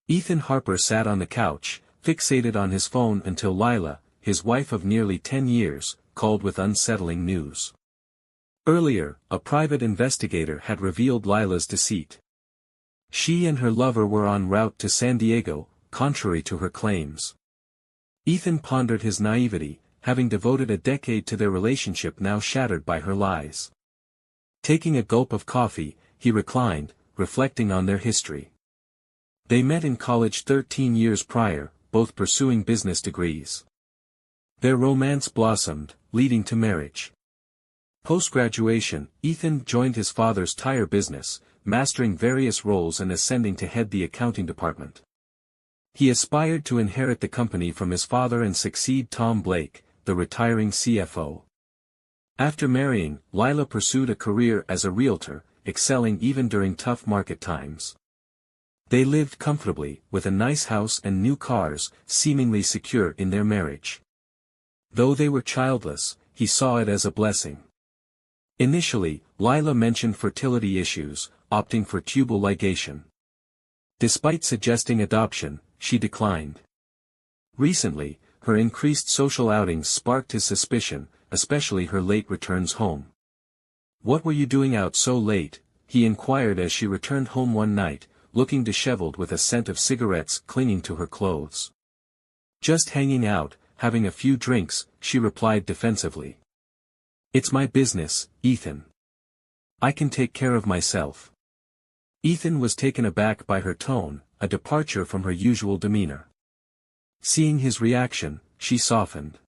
Ethan Harper sat on the couch, fixated on his phone until Lila, his wife of nearly 10 years, called with unsettling news. Earlier, a private investigator had revealed Lila's deceit. She and her lover were en route to San Diego, contrary to her claims. Ethan pondered his naivety, having devoted a decade to their relationship now shattered by her lies. Taking a gulp of coffee, he reclined, reflecting on their history. They met in college 13 years prior, both pursuing business degrees. Their romance blossomed, leading to marriage. Post-graduation, Ethan joined his father's tire business, mastering various roles and ascending to head the accounting department. He aspired to inherit the company from his father and succeed Tom Blake, the retiring CFO. After marrying, Lila pursued a career as a realtor, excelling even during tough market times. They lived comfortably, with a nice house and new cars, seemingly secure in their marriage. Though they were childless, he saw it as a blessing. Initially, Lila mentioned fertility issues, opting for tubal ligation. Despite suggesting adoption, she declined. Recently, her increased social outings sparked his suspicion, especially her late returns home. "What were you doing out so late?" he inquired as she returned home one night, looking disheveled with a scent of cigarettes clinging to her clothes. "Just hanging out, having a few drinks," she replied defensively. "It's my business, Ethan. I can take care of myself." Ethan was taken aback by her tone, a departure from her usual demeanor. Seeing his reaction, she softened.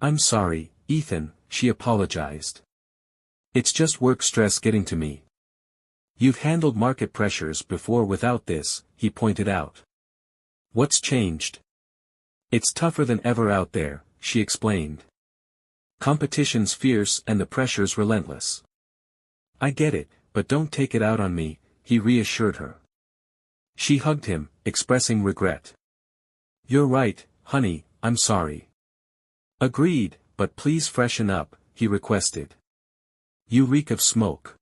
"I'm sorry, Ethan," she apologized. "It's just work stress getting to me." "You've handled market pressures before without this," he pointed out. "What's changed?" "It's tougher than ever out there," she explained. "Competition's fierce and the pressure's relentless." "I get it, but don't take it out on me," he reassured her. She hugged him, expressing regret. "You're right, honey, I'm sorry." "Agreed, but please freshen up," he requested. "You reek of smoke."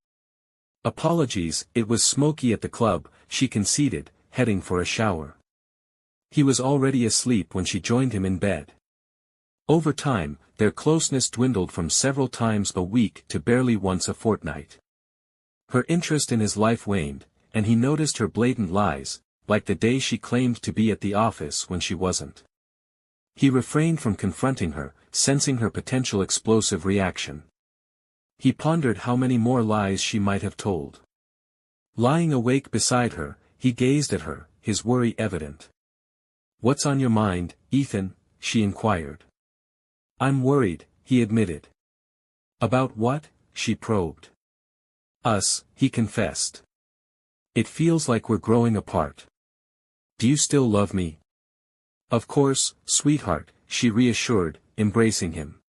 "Apologies, it was smoky at the club," she conceded, heading for a shower. He was already asleep when she joined him in bed. Over time, their closeness dwindled from several times a week to barely once a fortnight. Her interest in his life waned, and he noticed her blatant lies, like the day she claimed to be at the office when she wasn't. He refrained from confronting her, sensing her potential explosive reaction. He pondered how many more lies she might have told. Lying awake beside her, he gazed at her, his worry evident. "What's on your mind, Ethan?" she inquired. "I'm worried," he admitted. "About what?" she probed. "Us," he confessed. "It feels like we're growing apart. Do you still love me?" "Of course, sweetheart," she reassured, embracing him.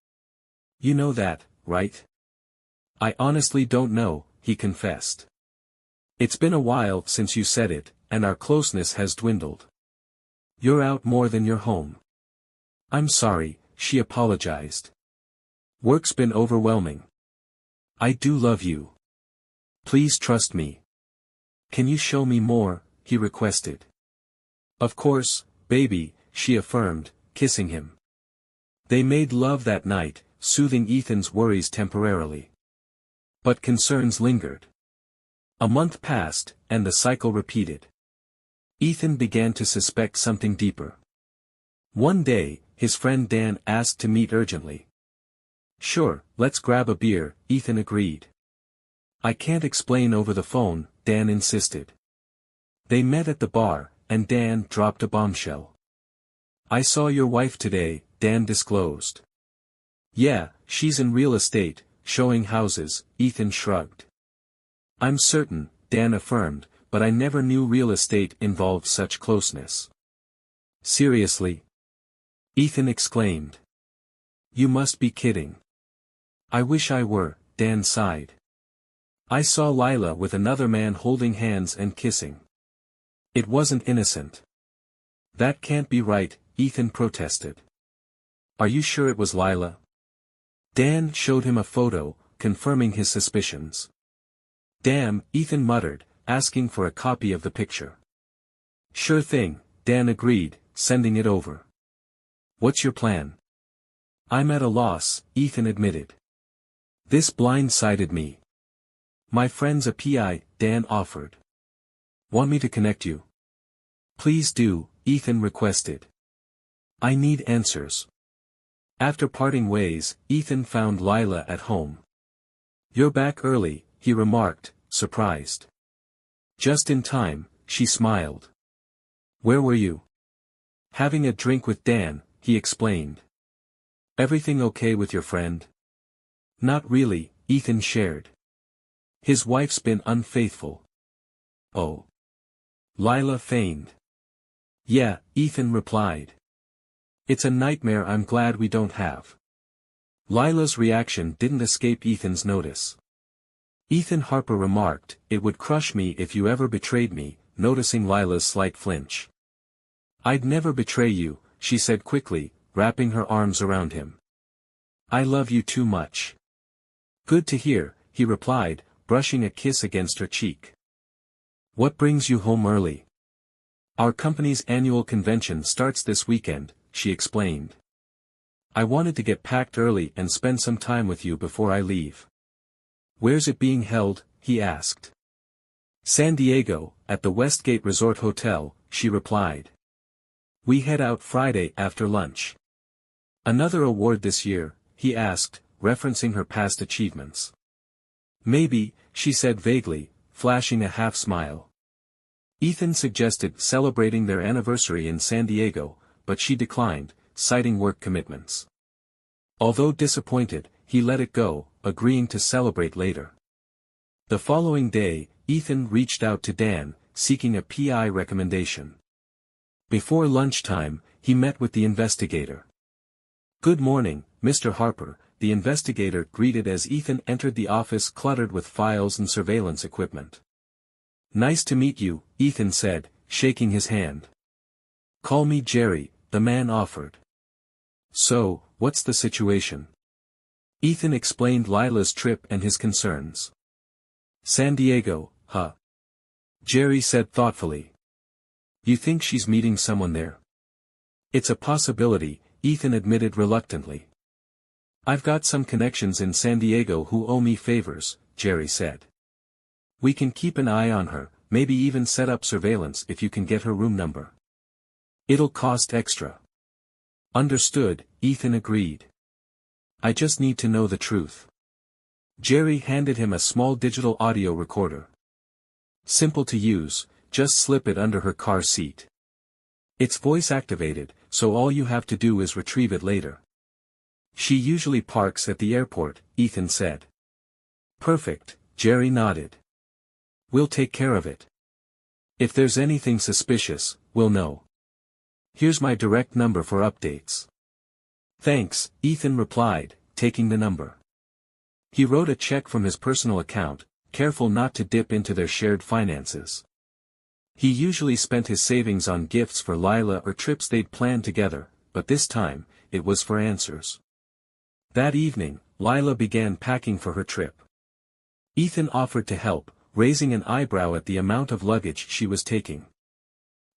"You know that, right?" "I honestly don't know," he confessed. "It's been a while since you said it, and our closeness has dwindled. You're out more than you're home." "I'm sorry," she apologized. "Work's been overwhelming. I do love you. Please trust me." "Can you show me more?" he requested. "Of course, baby," she affirmed, kissing him. They made love that night, soothing Ethan's worries temporarily. But concerns lingered. A month passed, and the cycle repeated. Ethan began to suspect something deeper. One day, his friend Dan asked to meet urgently. "Sure, let's grab a beer," Ethan agreed. "I can't explain over the phone," Dan insisted. They met at the bar, and Dan dropped a bombshell. "I saw your wife today," Dan disclosed. "Yeah, she's in real estate, showing houses," Ethan shrugged. "I'm certain," Dan affirmed, "but I never knew real estate involved such closeness." "Seriously?" Ethan exclaimed. "You must be kidding." "I wish I were," Dan sighed. "I saw Lila with another man holding hands and kissing. It wasn't innocent." "That can't be right," Ethan protested. "Are you sure it was Lila?" Dan showed him a photo, confirming his suspicions. "Damn," Ethan muttered, asking for a copy of the picture. Sure thing, Dan agreed, sending it over. What's your plan? I'm at a loss, Ethan admitted. This blindsided me. My friend's a PI, Dan offered. Want me to connect you? Please do, Ethan requested. I need answers. After parting ways, Ethan found Lila at home. You're back early, he remarked, surprised. Just in time, she smiled. Where were you? Having a drink with Dan, he explained. Everything okay with your friend? Not really, Ethan shared. His wife's been unfaithful. Oh. Lila feigned. Yeah, Ethan replied. It's a nightmare I'm glad we don't have. Lila's reaction didn't escape Ethan's notice. Ethan Harper remarked, it would crush me if you ever betrayed me, noticing Lila's slight flinch. I'd never betray you, she said quickly, wrapping her arms around him. I love you too much. Good to hear, he replied, brushing a kiss against her cheek. What brings you home early? Our company's annual convention starts this weekend, she explained. I wanted to get packed early and spend some time with you before I leave. Where's it being held? He asked. San Diego, at the Westgate Resort Hotel, she replied. We head out Friday after lunch. Another award this year? He asked, referencing her past achievements. Maybe, she said vaguely, flashing a half-smile. Ethan suggested celebrating their anniversary in San Diego, but she declined, citing work commitments. Although disappointed, he let it go, agreeing to celebrate later. The following day, Ethan reached out to Dan, seeking a PI recommendation. Before lunchtime, he met with the investigator. Good morning, Mr. Harper, the investigator greeted as Ethan entered the office cluttered with files and surveillance equipment. Nice to meet you, Ethan said, shaking his hand. Call me Jerry, the man offered. So, what's the situation? Ethan explained Lila's trip and his concerns. San Diego, huh? Jerry said thoughtfully. You think she's meeting someone there? It's a possibility, Ethan admitted reluctantly. I've got some connections in San Diego who owe me favors, Jerry said. We can keep an eye on her, maybe even set up surveillance if you can get her room number. It'll cost extra. Understood, Ethan agreed. I just need to know the truth. Jerry handed him a small digital audio recorder. Simple to use, just slip it under her car seat. It's voice activated, so all you have to do is retrieve it later. She usually parks at the airport, Ethan said. Perfect, Jerry nodded. We'll take care of it. If there's anything suspicious, we'll know. Here's my direct number for updates. Thanks, Ethan replied, taking the number. He wrote a check from his personal account, careful not to dip into their shared finances. He usually spent his savings on gifts for Lila or trips they'd planned together, but this time, it was for answers. That evening, Lila began packing for her trip. Ethan offered to help, raising an eyebrow at the amount of luggage she was taking.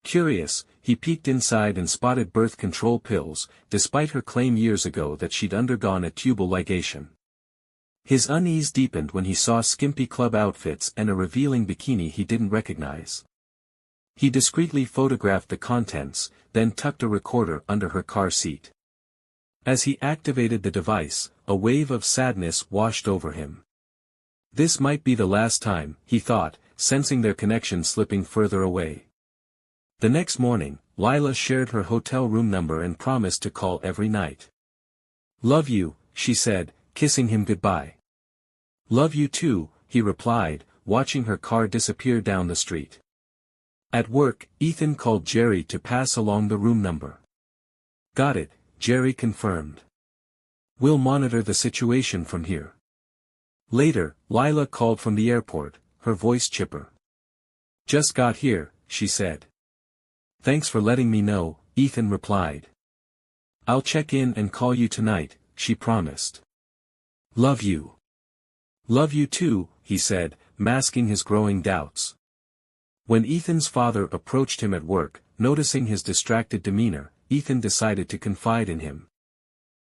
Curious, he peeked inside and spotted birth control pills, despite her claim years ago that she'd undergone a tubal ligation. His unease deepened when he saw skimpy club outfits and a revealing bikini he didn't recognize. He discreetly photographed the contents, then tucked a recorder under her car seat. As he activated the device, a wave of sadness washed over him. This might be the last time, he thought, sensing their connection slipping further away. The next morning, Lila shared her hotel room number and promised to call every night. Love you, she said, kissing him goodbye. Love you too, he replied, watching her car disappear down the street. At work, Ethan called Jerry to pass along the room number. Got it, Jerry confirmed. We'll monitor the situation from here. Later, Lila called from the airport, her voice chipper. Just got here, she said. Thanks for letting me know, Ethan replied. I'll check in and call you tonight, she promised. Love you. Love you too, he said, masking his growing doubts. When Ethan's father approached him at work, noticing his distracted demeanor, Ethan decided to confide in him.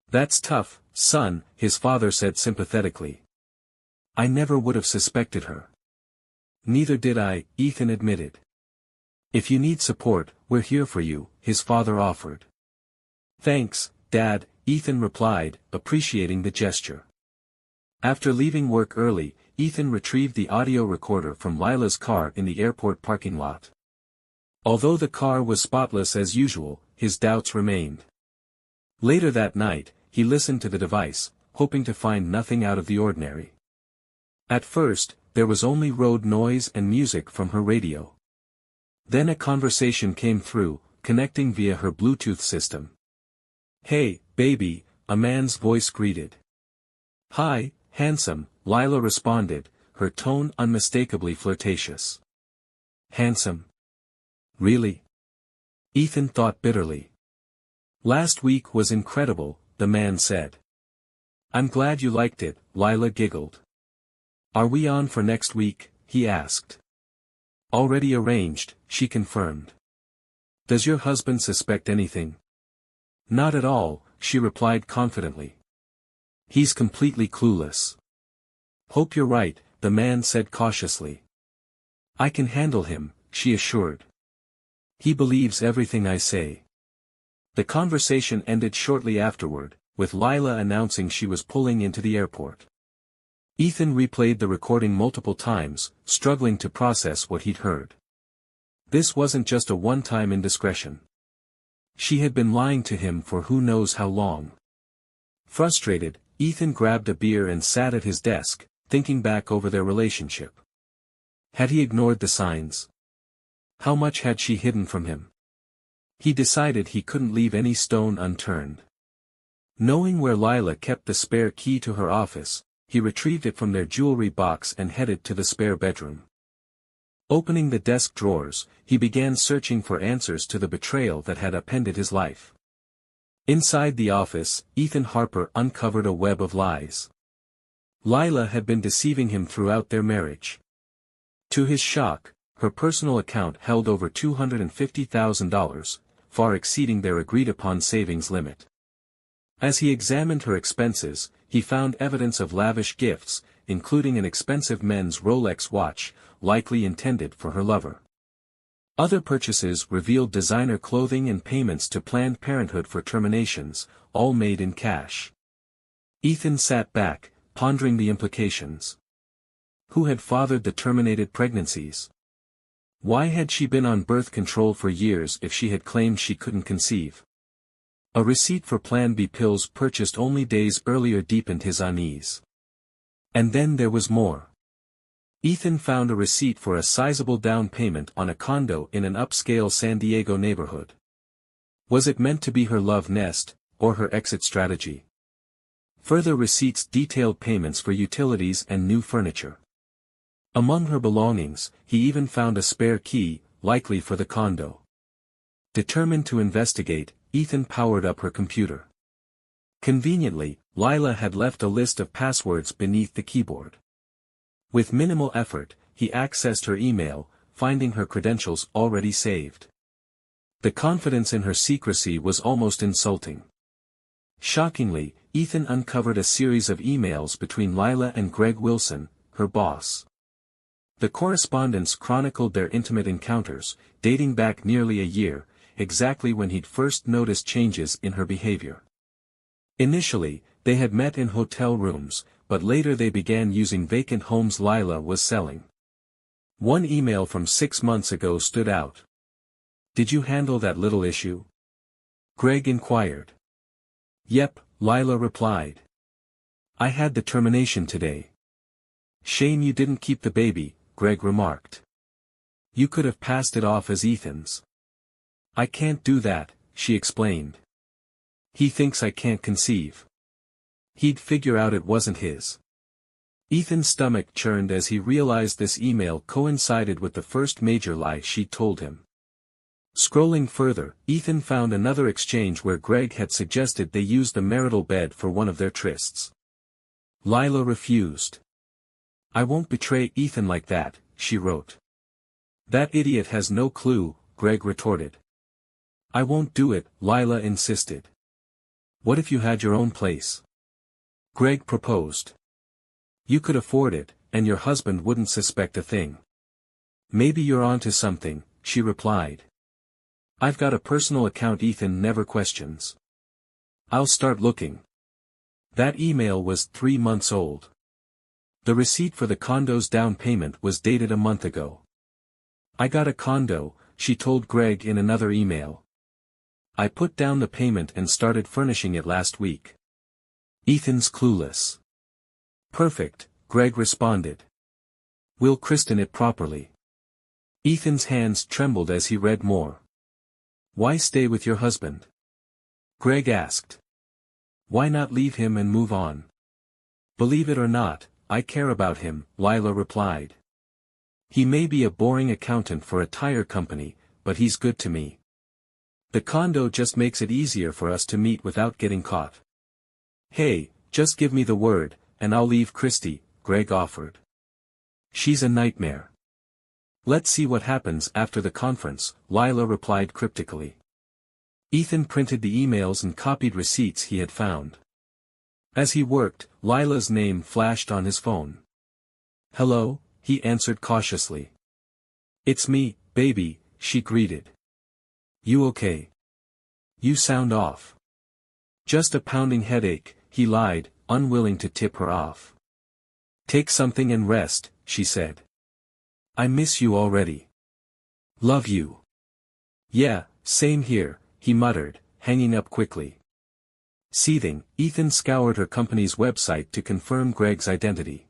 "That's tough, son," his father said sympathetically. "I never would have suspected her." "Neither did I," Ethan admitted. "If you need support, we're here for you," his father offered. "Thanks, Dad," Ethan replied, appreciating the gesture. After leaving work early, Ethan retrieved the audio recorder from Lila's car in the airport parking lot. Although the car was spotless as usual, his doubts remained. Later that night, he listened to the device, hoping to find nothing out of the ordinary. At first, there was only road noise and music from her radio. Then a conversation came through, connecting via her Bluetooth system. "Hey, baby," a man's voice greeted. "Hi, handsome," Lila responded, her tone unmistakably flirtatious. "Handsome? Really?" Ethan thought bitterly. "Last week was incredible," the man said. "I'm glad you liked it," Lila giggled. "Are we on for next week?" he asked. "Already arranged," she confirmed. "Does your husband suspect anything?" "Not at all," she replied confidently. "He's completely clueless." "Hope you're right," the man said cautiously. "I can handle him," she assured. "He believes everything I say." The conversation ended shortly afterward, with Lila announcing she was pulling into the airport. Ethan replayed the recording multiple times, struggling to process what he'd heard. This wasn't just a one-time indiscretion. She had been lying to him for who knows how long. Frustrated, Ethan grabbed a beer and sat at his desk, thinking back over their relationship. Had he ignored the signs? How much had she hidden from him? He decided he couldn't leave any stone unturned. Knowing where Lila kept the spare key to her office, he retrieved it from their jewelry box and headed to the spare bedroom. Opening the desk drawers, he began searching for answers to the betrayal that had upended his life. Inside the office, Ethan Harper uncovered a web of lies. Lila had been deceiving him throughout their marriage. To his shock, her personal account held over $250,000, far exceeding their agreed-upon savings limit. As he examined her expenses, he found evidence of lavish gifts, including an expensive men's Rolex watch, likely intended for her lover. Other purchases revealed designer clothing and payments to Planned Parenthood for terminations, all made in cash. Ethan sat back, pondering the implications. Who had fathered the terminated pregnancies? Why had she been on birth control for years if she had claimed she couldn't conceive? A receipt for Plan B pills purchased only days earlier deepened his unease. And then there was more. Ethan found a receipt for a sizable down payment on a condo in an upscale San Diego neighborhood. Was it meant to be her love nest, or her exit strategy? Further receipts detailed payments for utilities and new furniture. Among her belongings, he even found a spare key, likely for the condo. Determined to investigate, Ethan powered up her computer. Conveniently, Lila had left a list of passwords beneath the keyboard. With minimal effort, he accessed her email, finding her credentials already saved. The confidence in her secrecy was almost insulting. Shockingly, Ethan uncovered a series of emails between Lila and Greg Wilson, her boss. The correspondence chronicled their intimate encounters, dating back nearly a year, exactly when he'd first noticed changes in her behavior. Initially, they had met in hotel rooms, but later they began using vacant homes Lila was selling. One email from 6 months ago stood out. "Did you handle that little issue?" Greg inquired. "Yep," Lila replied. "I had the termination today." "Shame you didn't keep the baby," Greg remarked. "You could have passed it off as Ethan's." "I can't do that," she explained. "He thinks I can't conceive. He'd figure out it wasn't his." Ethan's stomach churned as he realized this email coincided with the first major lie she'd told him. Scrolling further, Ethan found another exchange where Greg had suggested they use the marital bed for one of their trysts. Lila refused. "I won't betray Ethan like that," she wrote. That idiot has no clue, Greg retorted. I won't do it, Lila insisted. What if you had your own place? Greg proposed. You could afford it, and your husband wouldn't suspect a thing. Maybe you're onto something, she replied. I've got a personal account Ethan never questions. I'll start looking. That email was 3 months old. The receipt for the condo's down payment was dated a month ago. I got a condo, she told Greg in another email. I put down the payment and started furnishing it last week. Ethan's clueless. Perfect, Greg responded. We'll christen it properly. Ethan's hands trembled as he read more. Why stay with your husband? Greg asked. Why not leave him and move on? Believe it or not, I care about him, Lila replied. He may be a boring accountant for a tire company, but he's good to me. The condo just makes it easier for us to meet without getting caught. Hey, just give me the word, and I'll leave Christy, Greg offered. She's a nightmare. Let's see what happens after the conference, Lila replied cryptically. Ethan printed the emails and copied receipts he had found. As he worked, Lila's name flashed on his phone. Hello, he answered cautiously. It's me, baby, she greeted. You okay? You sound off. Just a pounding headache, he lied, unwilling to tip her off. Take something and rest, she said. I miss you already. Love you. Yeah, same here, he muttered, hanging up quickly. Seething, Ethan scoured her company's website to confirm Greg's identity.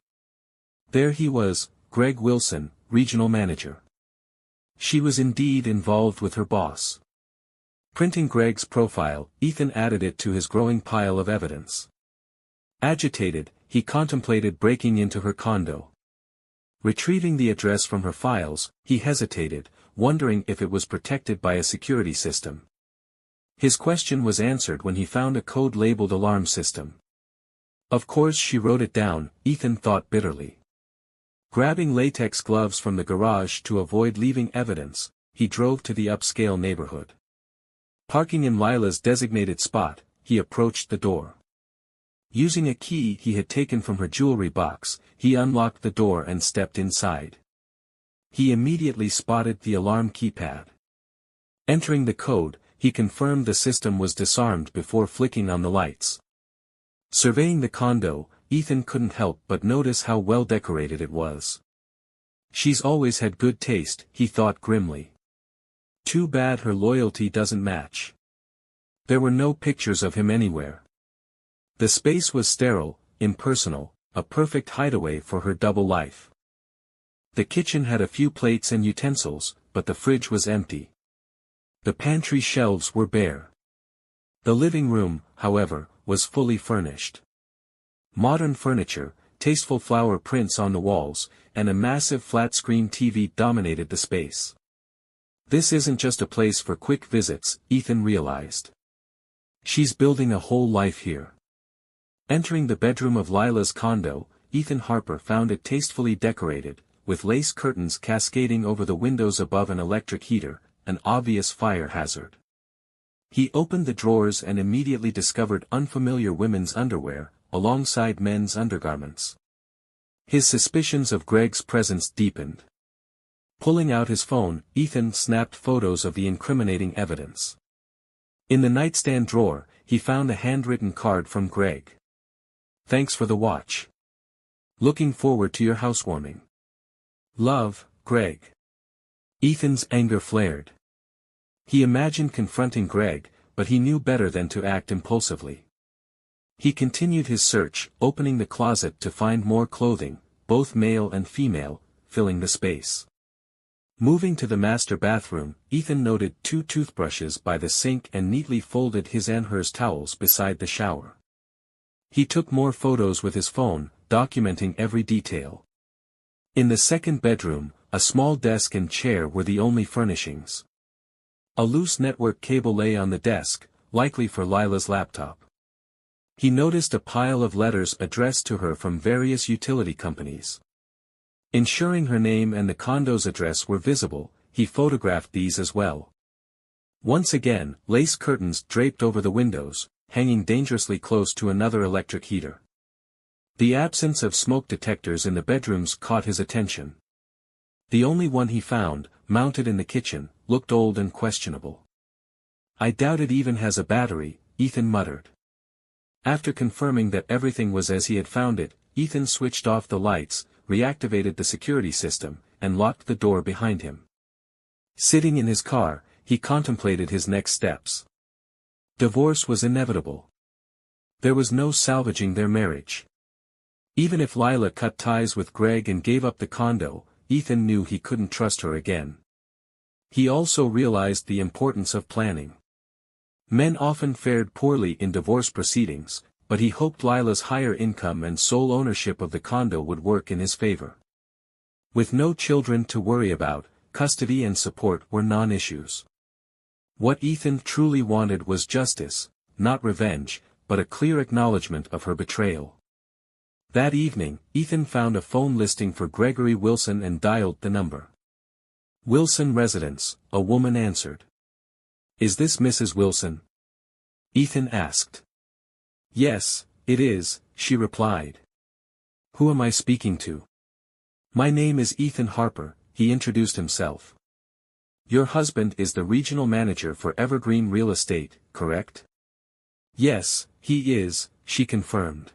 There he was, Greg Wilson, regional manager. She was indeed involved with her boss. Printing Greg's profile, Ethan added it to his growing pile of evidence. Agitated, he contemplated breaking into her condo. Retrieving the address from her files, he hesitated, wondering if it was protected by a security system. His question was answered when he found a code-labeled alarm system. Of course she wrote it down, Ethan thought bitterly. Grabbing latex gloves from the garage to avoid leaving evidence, he drove to the upscale neighborhood. Parking in Lila's designated spot, he approached the door. Using a key he had taken from her jewelry box, he unlocked the door and stepped inside. He immediately spotted the alarm keypad. Entering the code, he confirmed the system was disarmed before flicking on the lights. Surveying the condo, Ethan couldn't help but notice how well decorated it was. She's always had good taste, he thought grimly. Too bad her loyalty doesn't match. There were no pictures of him anywhere. The space was sterile, impersonal, a perfect hideaway for her double life. The kitchen had a few plates and utensils, but the fridge was empty. The pantry shelves were bare. The living room, however, was fully furnished. Modern furniture, tasteful flower prints on the walls, and a massive flat-screen TV dominated the space. This isn't just a place for quick visits, Ethan realized. She's building a whole life here. Entering the bedroom of Lila's condo, Ethan Harper found it tastefully decorated, with lace curtains cascading over the windows above an electric heater, an obvious fire hazard. He opened the drawers and immediately discovered unfamiliar women's underwear, alongside men's undergarments. His suspicions of Greg's presence deepened. Pulling out his phone, Ethan snapped photos of the incriminating evidence. In the nightstand drawer, he found a handwritten card from Greg. Thanks for the watch. Looking forward to your housewarming. Love, Greg. Ethan's anger flared. He imagined confronting Greg, but he knew better than to act impulsively. He continued his search, opening the closet to find more clothing, both male and female, filling the space. Moving to the master bathroom, Ethan noted 2 toothbrushes by the sink and neatly folded his and hers towels beside the shower. He took more photos with his phone, documenting every detail. In the second bedroom, a small desk and chair were the only furnishings. A loose network cable lay on the desk, likely for Lila's laptop. He noticed a pile of letters addressed to her from various utility companies. Ensuring her name and the condo's address were visible, he photographed these as well. Once again, lace curtains draped over the windows, hanging dangerously close to another electric heater. The absence of smoke detectors in the bedrooms caught his attention. The only one he found, mounted in the kitchen, looked old and questionable. "I doubt it even has a battery," Ethan muttered. After confirming that everything was as he had found it, Ethan switched off the lights, reactivated the security system, and locked the door behind him. Sitting in his car, he contemplated his next steps. Divorce was inevitable. There was no salvaging their marriage. Even if Lila cut ties with Greg and gave up the condo, Ethan knew he couldn't trust her again. He also realized the importance of planning. Men often fared poorly in divorce proceedings, but he hoped Lila's higher income and sole ownership of the condo would work in his favor. With no children to worry about, custody and support were non-issues. What Ethan truly wanted was justice, not revenge, but a clear acknowledgement of her betrayal. That evening, Ethan found a phone listing for Gregory Wilson and dialed the number. "Wilson residence," a woman answered. "Is this Mrs. Wilson?" Ethan asked. "Yes, it is," she replied. "Who am I speaking to?" "My name is Ethan Harper," he introduced himself. "Your husband is the regional manager for Evergreen Real Estate, correct?" "Yes, he is," she confirmed.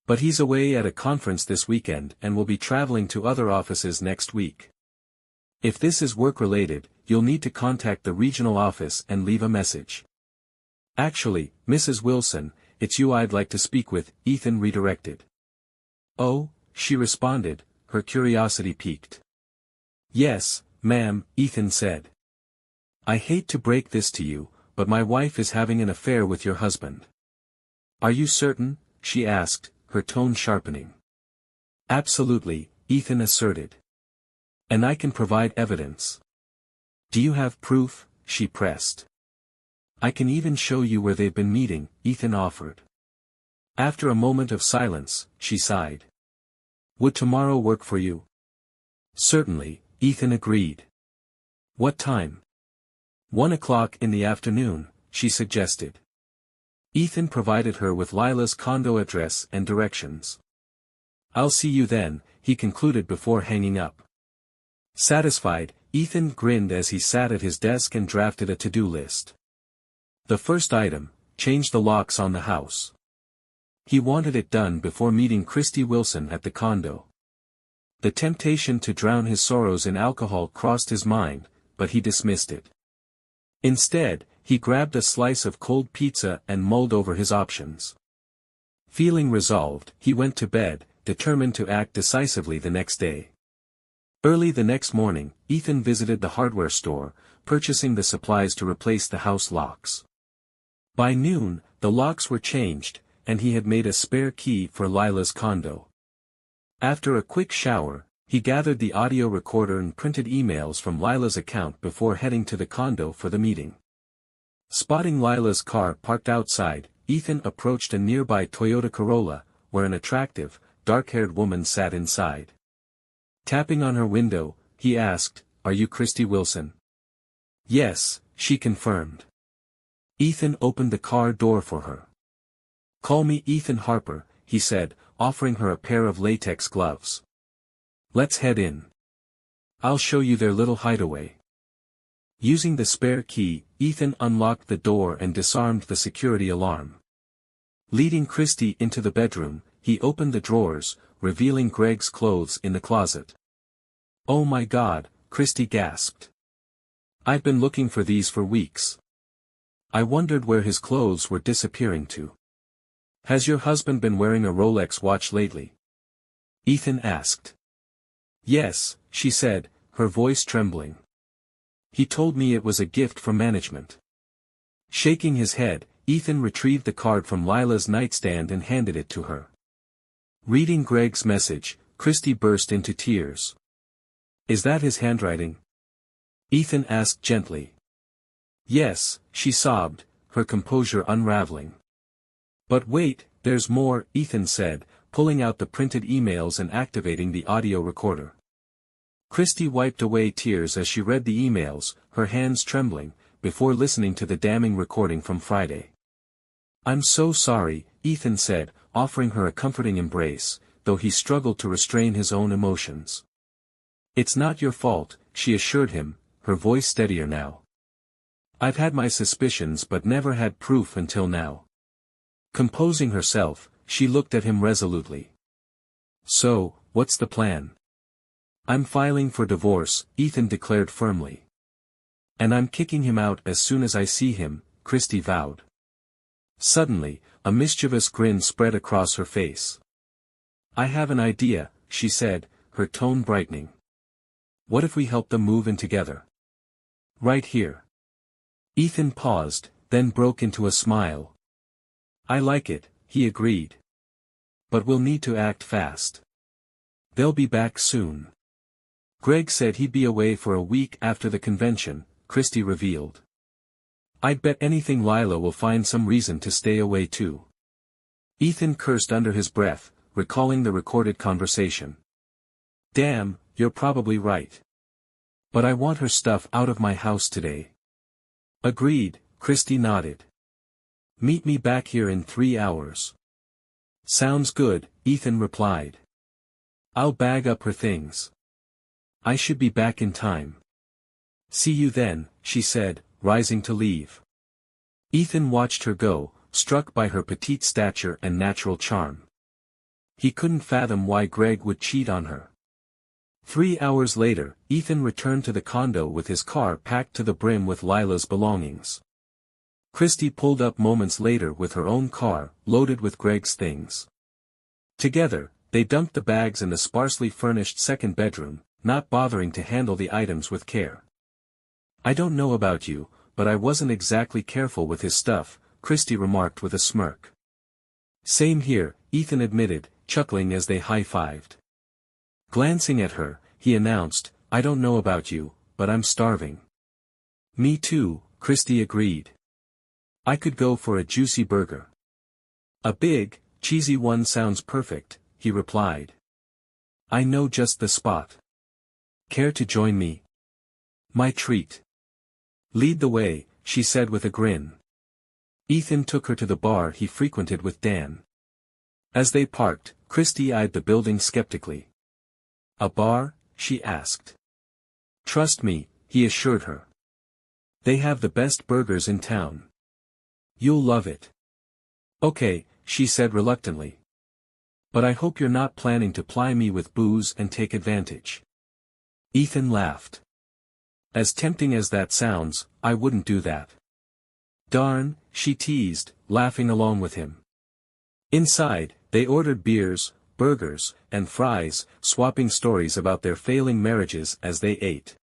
"But he's away at a conference this weekend and will be traveling to other offices next week. If this is work-related, you'll need to contact the regional office and leave a message." "Actually, Mrs. Wilson, it's you I'd like to speak with," Ethan redirected. "Oh," she responded, her curiosity piqued. "Yes, ma'am," Ethan said. "I hate to break this to you, but my wife is having an affair with your husband." "Are you certain?" she asked, her tone sharpening. "Absolutely," Ethan asserted. "And I can provide evidence." "Do you have proof?" she pressed. "I can even show you where they've been meeting," Ethan offered. After a moment of silence, she sighed. "Would tomorrow work for you?" "Certainly," Ethan agreed. "What time?" 1 o'clock in the afternoon, she suggested. Ethan provided her with Lila's condo address and directions. "I'll see you then," he concluded before hanging up. Satisfied, Ethan grinned as he sat at his desk and drafted a to-do list. The first item, change the locks on the house. He wanted it done before meeting Christy Wilson at the condo. The temptation to drown his sorrows in alcohol crossed his mind, but he dismissed it. Instead, he grabbed a slice of cold pizza and mulled over his options. Feeling resolved, he went to bed, determined to act decisively the next day. Early the next morning, Ethan visited the hardware store, purchasing the supplies to replace the house locks. By noon, the locks were changed, and he had made a spare key for Lila's condo. After a quick shower, he gathered the audio recorder and printed emails from Lila's account before heading to the condo for the meeting. Spotting Lila's car parked outside, Ethan approached a nearby Toyota Corolla, where an attractive, dark-haired woman sat inside. Tapping on her window, he asked, "Are you Christy Wilson?" "Yes," she confirmed. Ethan opened the car door for her. "Call me Ethan Harper," he said, offering her a pair of latex gloves. "Let's head in. I'll show you their little hideaway." Using the spare key, Ethan unlocked the door and disarmed the security alarm. Leading Christy into the bedroom, he opened the drawers, revealing Greg's clothes in the closet. "Oh my God," Christy gasped. "I've been looking for these for weeks. I wondered where his clothes were disappearing to." "Has your husband been wearing a Rolex watch lately?" Ethan asked. "Yes," she said, her voice trembling. "He told me it was a gift from management." Shaking his head, Ethan retrieved the card from Lila's nightstand and handed it to her. Reading Greg's message, Christy burst into tears. "Is that his handwriting?" Ethan asked gently. "Yes," she sobbed, her composure unraveling. "But wait, there's more," Ethan said, pulling out the printed emails and activating the audio recorder. Christy wiped away tears as she read the emails, her hands trembling, before listening to the damning recording from Friday. "I'm so sorry," Ethan said, offering her a comforting embrace, though he struggled to restrain his own emotions. "It's not your fault," she assured him, her voice steadier now. "I've had my suspicions but never had proof until now." Composing herself, she looked at him resolutely. "So, what's the plan?" "I'm filing for divorce," Ethan declared firmly. "And I'm kicking him out as soon as I see him," Christy vowed. Suddenly, a mischievous grin spread across her face. "I have an idea," she said, her tone brightening. "What if we help them move in together? Right here." Ethan paused, then broke into a smile. "I like it," he agreed. "But we'll need to act fast. They'll be back soon." "Greg said he'd be away for a week after the convention," Christy revealed. "I'd bet anything Lila will find some reason to stay away too." Ethan cursed under his breath, recalling the recorded conversation. "Damn, you're probably right. But I want her stuff out of my house today." "Agreed," Christy nodded. "Meet me back here in 3 hours." "Sounds good," Ethan replied. "I'll bag up her things. I should be back in time." "See you then," she said, rising to leave. Ethan watched her go, struck by her petite stature and natural charm. He couldn't fathom why Greg would cheat on her. 3 hours later, Ethan returned to the condo with his car packed to the brim with Lila's belongings. Christy pulled up moments later with her own car, loaded with Greg's things. Together, they dumped the bags in the sparsely furnished second bedroom, not bothering to handle the items with care. "I don't know about you, but I wasn't exactly careful with his stuff," Christy remarked with a smirk. "Same here," Ethan admitted, chuckling as they high-fived. Glancing at her, he announced, "I don't know about you, but I'm starving." "Me too," Christy agreed. "I could go for a juicy burger." "A big, cheesy one sounds perfect," he replied. "I know just the spot. Care to join me?" "My treat." "Lead the way," she said with a grin. Ethan took her to the bar he frequented with Dan. As they parked, Christy eyed the building skeptically. "A bar?" she asked. "Trust me," he assured her. "They have the best burgers in town. You'll love it." "Okay," she said reluctantly. "But I hope you're not planning to ply me with booze and take advantage." Ethan laughed. "As tempting as that sounds, I wouldn't do that." "Darn," she teased, laughing along with him. Inside, they ordered beers, burgers, and fries, swapping stories about their failing marriages as they ate.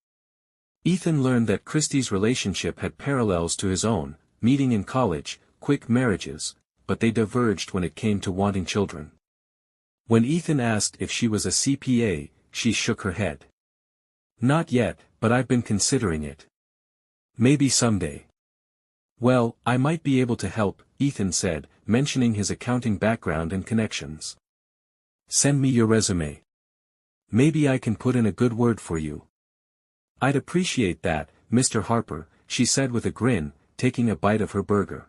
Ethan learned that Christy's relationship had parallels to his own, meeting in college, quick marriages, but they diverged when it came to wanting children. When Ethan asked if she was a CPA, she shook her head. "Not yet, but I've been considering it. Maybe someday." "Well, I might be able to help," Ethan said, mentioning his accounting background and connections. "Send me your resume. Maybe I can put in a good word for you." "I'd appreciate that, Mr. Harper," she said with a grin, taking a bite of her burger.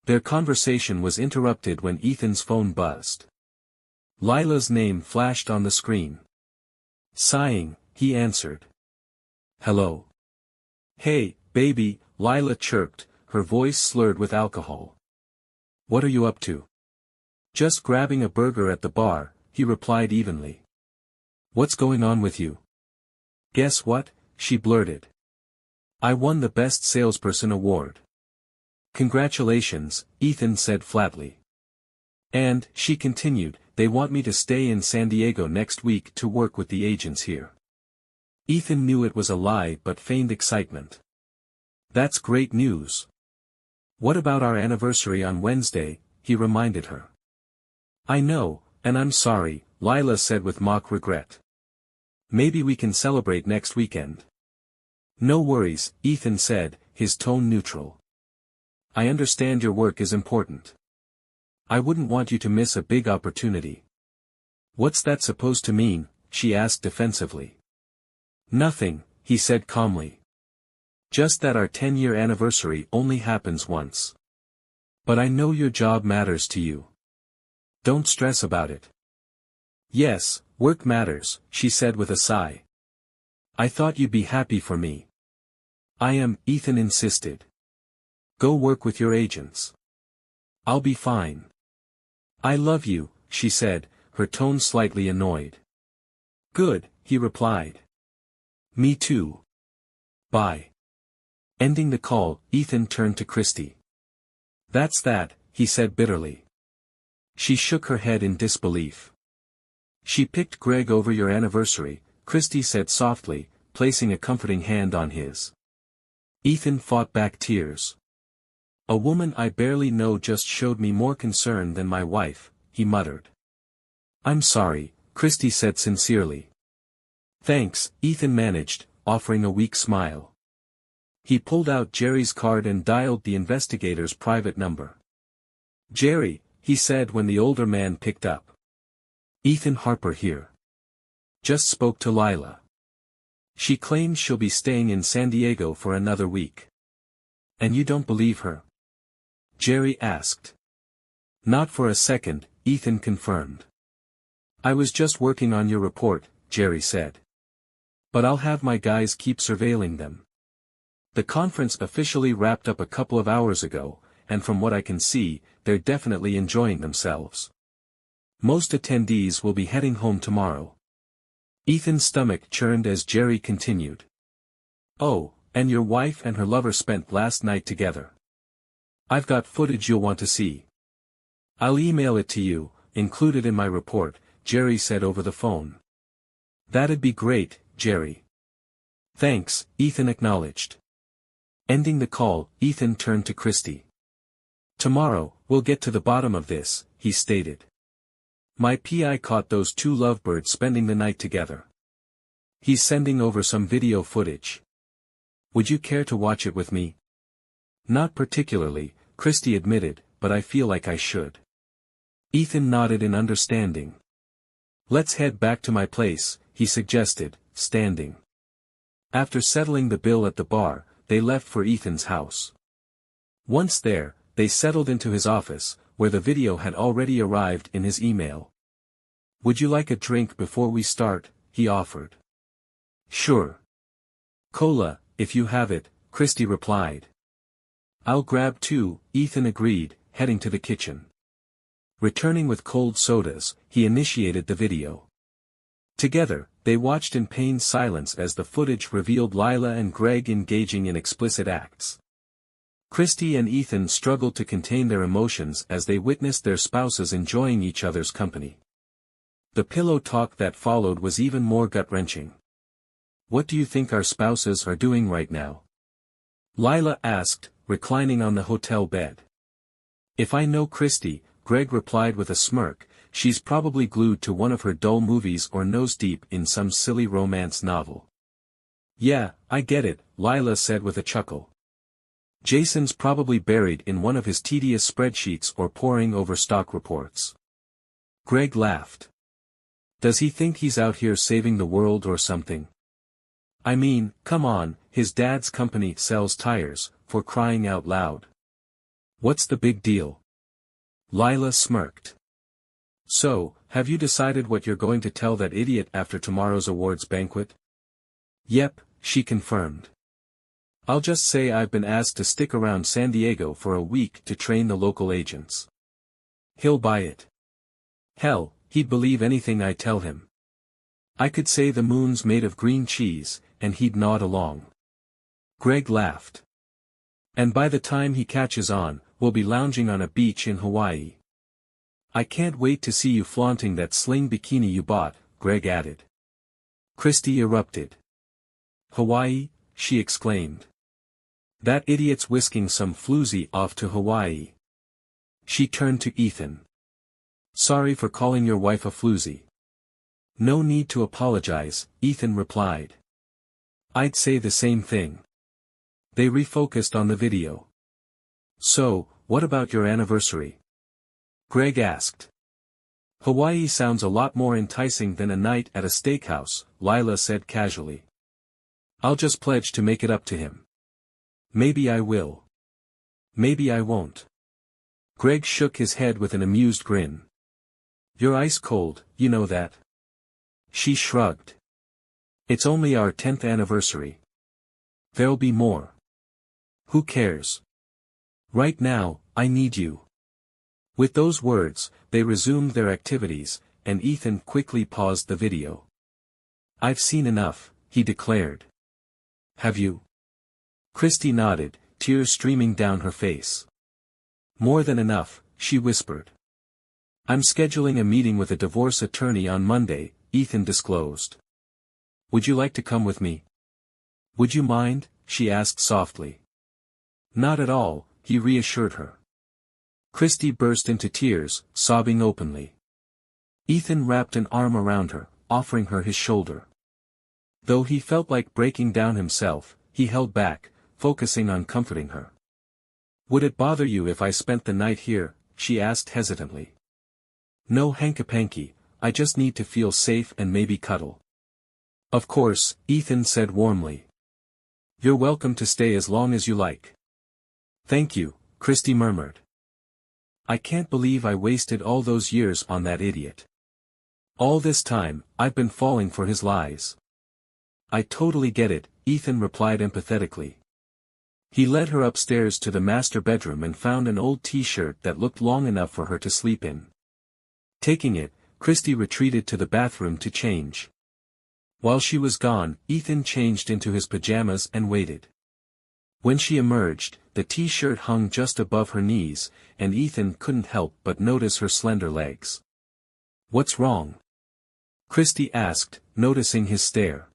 Their conversation was interrupted when Ethan's phone buzzed. Lila's name flashed on the screen. Sighing, he answered. "Hello." "Hey, baby," Lila chirped, her voice slurred with alcohol. "What are you up to?" "Just grabbing a burger at the bar," he replied evenly. "What's going on with you?" "Guess what?" she blurted. "I won the Best Salesperson award." "Congratulations," Ethan said flatly. "And," she continued, "they want me to stay in San Diego next week to work with the agents here." Ethan knew it was a lie but feigned excitement. "That's great news." "What about our anniversary on Wednesday?" he reminded her. "I know, and I'm sorry," Lila said with mock regret. "Maybe we can celebrate next weekend." "No worries," Ethan said, his tone neutral. "I understand your work is important." I wouldn't want you to miss a big opportunity. What's that supposed to mean? She asked defensively. Nothing, he said calmly. Just that our 10-year anniversary only happens once. But I know your job matters to you. Don't stress about it. Yes, work matters, she said with a sigh. I thought you'd be happy for me. I am, Ethan insisted. Go work with your agents. I'll be fine. I love you, she said, her tone slightly annoyed. Good, he replied. Me too. Bye. Ending the call, Ethan turned to Christy. That's that, he said bitterly. She shook her head in disbelief. She picked Greg over your anniversary, Christy said softly, placing a comforting hand on his. Ethan fought back tears. A woman I barely know just showed me more concern than my wife, he muttered. I'm sorry, Christy said sincerely. Thanks, Ethan managed, offering a weak smile. He pulled out Jerry's card and dialed the investigator's private number. Jerry, he said when the older man picked up. Ethan Harper here. Just spoke to Lila. She claims she'll be staying in San Diego for another week. And you don't believe her? Jerry asked. Not for a second, Ethan confirmed. I was just working on your report, Jerry said. But I'll have my guys keep surveilling them. The conference officially wrapped up a couple of hours ago, and from what I can see, they're definitely enjoying themselves. Most attendees will be heading home tomorrow. Ethan's stomach churned as Jerry continued. Oh, and your wife and her lover spent last night together. I've got footage you'll want to see. I'll email it to you, included in my report, Jerry said over the phone. That'd be great, Jerry. Thanks, Ethan acknowledged. Ending the call, Ethan turned to Christy. Tomorrow, we'll get to the bottom of this, he stated. My PI caught those two lovebirds spending the night together. He's sending over some video footage. Would you care to watch it with me? Not particularly, Christy admitted, but I feel like I should. Ethan nodded in understanding. Let's head back to my place, he suggested, standing. After settling the bill at the bar, they left for Ethan's house. Once there, they settled into his office, where the video had already arrived in his email. Would you like a drink before we start? He offered. Sure. Cola, if you have it, Christy replied. I'll grab two, Ethan agreed, heading to the kitchen. Returning with cold sodas, he initiated the video. Together, they watched in pained silence as the footage revealed Lila and Greg engaging in explicit acts. Christy and Ethan struggled to contain their emotions as they witnessed their spouses enjoying each other's company. The pillow talk that followed was even more gut-wrenching. What do you think our spouses are doing right now? Lila asked, reclining on the hotel bed. If I know Christy, Greg replied with a smirk, she's probably glued to one of her dull movies or nose-deep in some silly romance novel. Yeah, I get it, Lila said with a chuckle. Jason's probably buried in one of his tedious spreadsheets or poring over stock reports. Greg laughed. Does he think he's out here saving the world or something? I mean, come on, his dad's company sells tires, for crying out loud. What's the big deal? Lila smirked. So, have you decided what you're going to tell that idiot after tomorrow's awards banquet? Yep, she confirmed. I'll just say I've been asked to stick around San Diego for a week to train the local agents. He'll buy it. Hell, he'd believe anything I tell him. I could say the moon's made of green cheese, and he'd nod along. Greg laughed. And by the time he catches on, we'll be lounging on a beach in Hawaii. I can't wait to see you flaunting that sling bikini you bought, Greg added. Christy erupted. Hawaii, she exclaimed. That idiot's whisking some floozy off to Hawaii. She turned to Ethan. Sorry for calling your wife a floozy. No need to apologize, Ethan replied. I'd say the same thing. They refocused on the video. So, what about your anniversary? Greg asked. Hawaii sounds a lot more enticing than a night at a steakhouse, Lila said casually. I'll just pledge to make it up to him. Maybe I will. Maybe I won't. Greg shook his head with an amused grin. You're ice cold, you know that. She shrugged. It's only our 10th anniversary. There'll be more. Who cares? Right now, I need you. With those words, they resumed their activities, and Ethan quickly paused the video. I've seen enough, he declared. Have you? Christy nodded, tears streaming down her face. More than enough, she whispered. I'm scheduling a meeting with a divorce attorney on Monday, Ethan disclosed. Would you like to come with me? Would you mind? She asked softly. Not at all, he reassured her. Christy burst into tears, sobbing openly. Ethan wrapped an arm around her, offering her his shoulder. Though he felt like breaking down himself, he held back, focusing on comforting her. Would it bother you if I spent the night here? She asked hesitantly. No hanky-panky, I just need to feel safe and maybe cuddle. Of course, Ethan said warmly. You're welcome to stay as long as you like. Thank you, Christy murmured. I can't believe I wasted all those years on that idiot. All this time, I've been falling for his lies. I totally get it, Ethan replied empathetically. He led her upstairs to the master bedroom and found an old t-shirt that looked long enough for her to sleep in. Taking it, Christy retreated to the bathroom to change. While she was gone, Ethan changed into his pajamas and waited. When she emerged, the t-shirt hung just above her knees, and Ethan couldn't help but notice her slender legs. What's wrong? Christy asked, noticing his stare.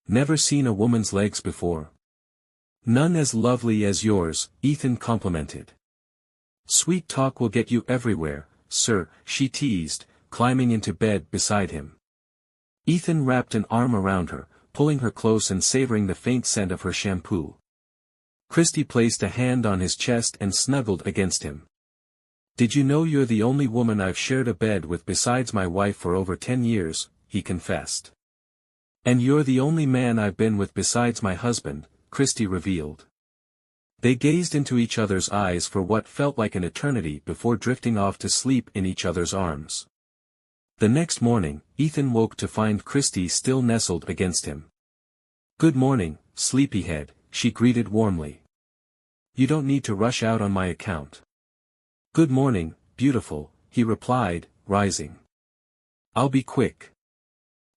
Never seen a woman's legs before. None as lovely as yours, Ethan complimented. Sweet talk will get you everywhere, sir, she teased, climbing into bed beside him. Ethan wrapped an arm around her, pulling her close and savoring the faint scent of her shampoo. Christy placed a hand on his chest and snuggled against him. Did you know you're the only woman I've shared a bed with besides my wife for over 10 years, he confessed. And you're the only man I've been with besides my husband, Christy revealed. They gazed into each other's eyes for what felt like an eternity before drifting off to sleep in each other's arms. The next morning, Ethan woke to find Christy still nestled against him. Good morning, sleepyhead, she greeted warmly. You don't need to rush out on my account. Good morning, beautiful, he replied, rising. I'll be quick.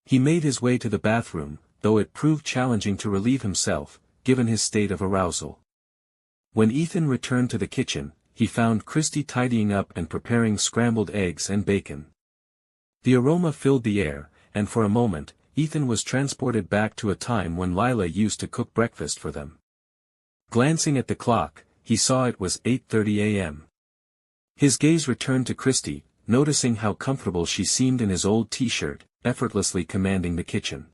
He made his way to the bathroom, though it proved challenging to relieve himself, given his state of arousal. When Ethan returned to the kitchen, he found Christy tidying up and preparing scrambled eggs and bacon. The aroma filled the air, and for a moment, Ethan was transported back to a time when Lila used to cook breakfast for them. Glancing at the clock, he saw it was 8:30 a.m. His gaze returned to Christy, noticing how comfortable she seemed in his old t-shirt, effortlessly commanding the kitchen.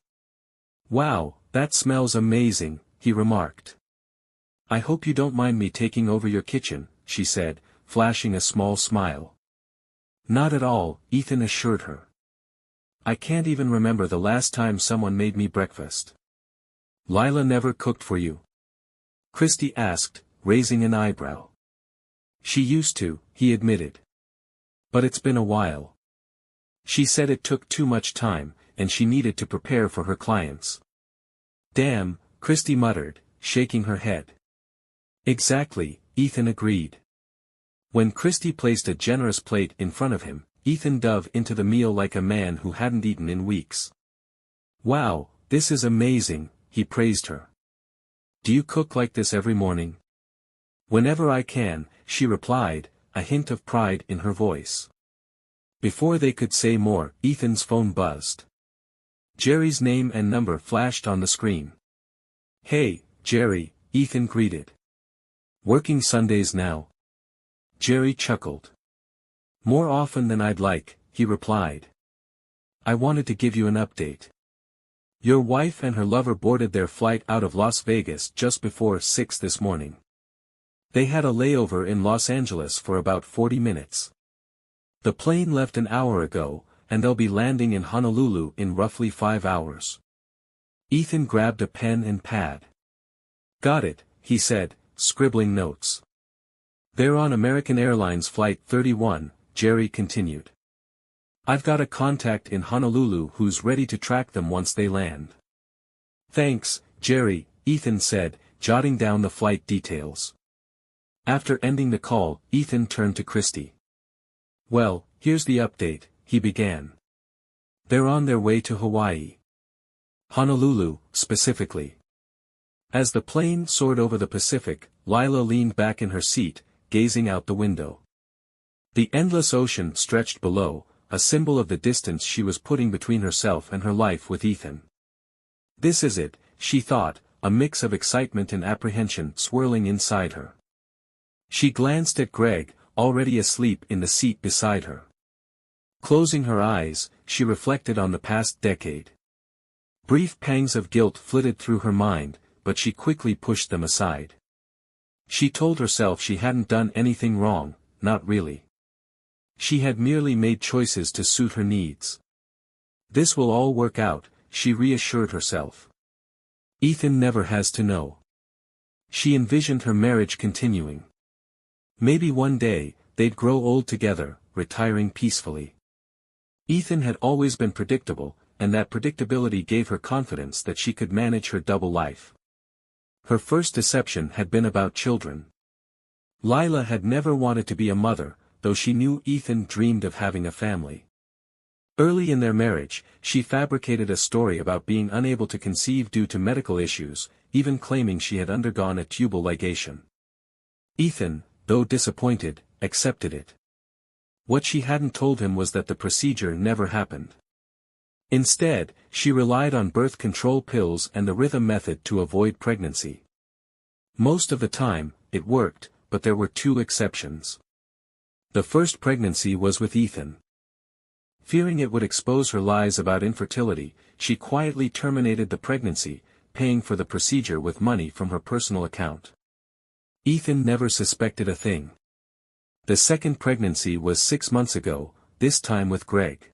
Wow, that smells amazing, he remarked. I hope you don't mind me taking over your kitchen, she said, flashing a small smile. Not at all, Ethan assured her. I can't even remember the last time someone made me breakfast. Lila never cooked for you? Christy asked, raising an eyebrow. She used to, he admitted. But it's been a while. She said it took too much time, and she needed to prepare for her clients. Damn, Christy muttered, shaking her head. Exactly, Ethan agreed. When Christy placed a generous plate in front of him, Ethan dove into the meal like a man who hadn't eaten in weeks. Wow, this is amazing, he praised her. Do you cook like this every morning? Whenever I can, she replied, a hint of pride in her voice. Before they could say more, Ethan's phone buzzed. Jerry's name and number flashed on the screen. Hey, Jerry, Ethan greeted. Working Sundays now? Jerry chuckled. More often than I'd like, he replied. I wanted to give you an update. Your wife and her lover boarded their flight out of Las Vegas just before 6 this morning. They had a layover in Los Angeles for about 40 minutes. The plane left an hour ago, and they'll be landing in Honolulu in roughly 5 hours. Ethan grabbed a pen and pad. Got it, he said, scribbling notes. They're on American Airlines Flight 31, Jerry continued. I've got a contact in Honolulu who's ready to track them once they land. Thanks, Jerry, Ethan said, jotting down the flight details. After ending the call, Ethan turned to Christy. Well, here's the update, he began. They're on their way to Hawaii. Honolulu, specifically. As the plane soared over the Pacific, Lila leaned back in her seat, gazing out the window. The endless ocean stretched below, a symbol of the distance she was putting between herself and her life with Ethan. This is it, she thought, a mix of excitement and apprehension swirling inside her. She glanced at Greg, already asleep in the seat beside her. Closing her eyes, she reflected on the past decade. Brief pangs of guilt flitted through her mind, but she quickly pushed them aside. She told herself she hadn't done anything wrong, not really. She had merely made choices to suit her needs. This will all work out, she reassured herself. Ethan never has to know. She envisioned her marriage continuing. Maybe one day, they'd grow old together, retiring peacefully. Ethan had always been predictable, and that predictability gave her confidence that she could manage her double life. Her first deception had been about children. Lila had never wanted to be a mother, though she knew Ethan dreamed of having a family. Early in their marriage, she fabricated a story about being unable to conceive due to medical issues, even claiming she had undergone a tubal ligation. Ethan, though disappointed, accepted it. What she hadn't told him was that the procedure never happened. Instead, she relied on birth control pills and the rhythm method to avoid pregnancy. Most of the time, it worked, but there were 2 exceptions. The first pregnancy was with Ethan. Fearing it would expose her lies about infertility, she quietly terminated the pregnancy, paying for the procedure with money from her personal account. Ethan never suspected a thing. The second pregnancy was 6 months ago, this time with Greg.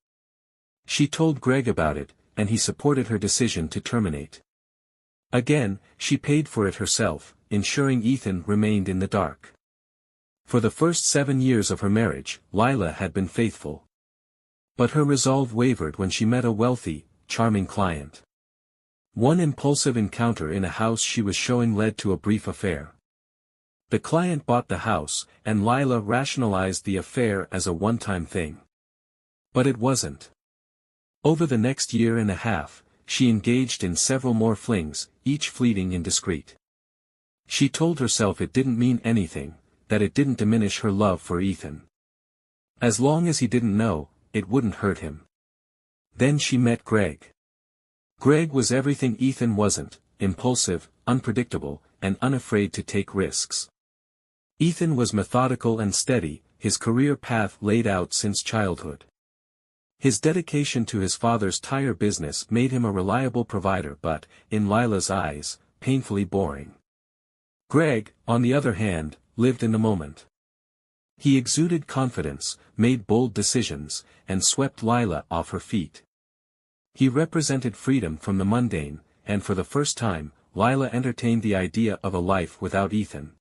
She told Greg about it, and he supported her decision to terminate. Again, she paid for it herself, ensuring Ethan remained in the dark. For the first 7 years of her marriage, Lila had been faithful. But her resolve wavered when she met a wealthy, charming client. One impulsive encounter in a house she was showing led to a brief affair. The client bought the house, and Lila rationalized the affair as a one-time thing. But it wasn't. Over the next year and a half, she engaged in several more flings, each fleeting and discreet. She told herself it didn't mean anything, that it didn't diminish her love for Ethan. As long as he didn't know, it wouldn't hurt him. Then she met Greg. Greg was everything Ethan wasn't, impulsive, unpredictable, and unafraid to take risks. Ethan was methodical and steady, his career path laid out since childhood. His dedication to his father's tire business made him a reliable provider but, in Lila's eyes, painfully boring. Greg, on the other hand, lived in the moment. He exuded confidence, made bold decisions, and swept Lila off her feet. He represented freedom from the mundane, and for the first time, Lila entertained the idea of a life without Ethan.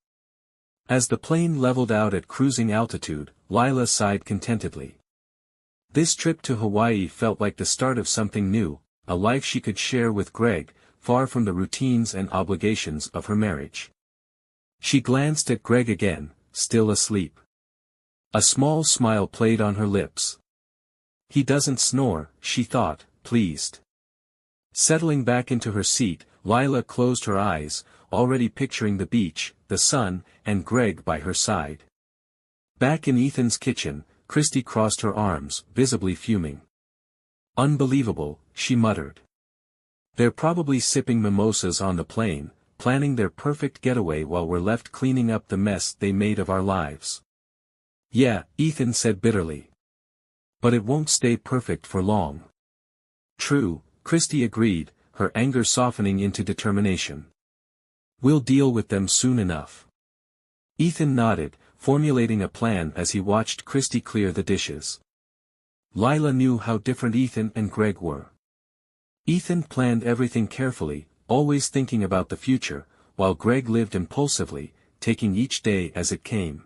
As the plane leveled out at cruising altitude, Lila sighed contentedly. This trip to Hawaii felt like the start of something new, a life she could share with Greg, far from the routines and obligations of her marriage. She glanced at Greg again, still asleep. A small smile played on her lips. He doesn't snore, she thought, pleased. Settling back into her seat, Lila closed her eyes, already picturing the beach, the sun, and Greg by her side. Back in Ethan's kitchen, Christy crossed her arms, visibly fuming. Unbelievable, she muttered. They're probably sipping mimosas on the plane, planning their perfect getaway while we're left cleaning up the mess they made of our lives. Yeah, Ethan said bitterly. But it won't stay perfect for long. True, Christy agreed, her anger softening into determination. We'll deal with them soon enough. Ethan nodded, formulating a plan as he watched Christy clear the dishes. Lila knew how different Ethan and Greg were. Ethan planned everything carefully, always thinking about the future, while Greg lived impulsively, taking each day as it came.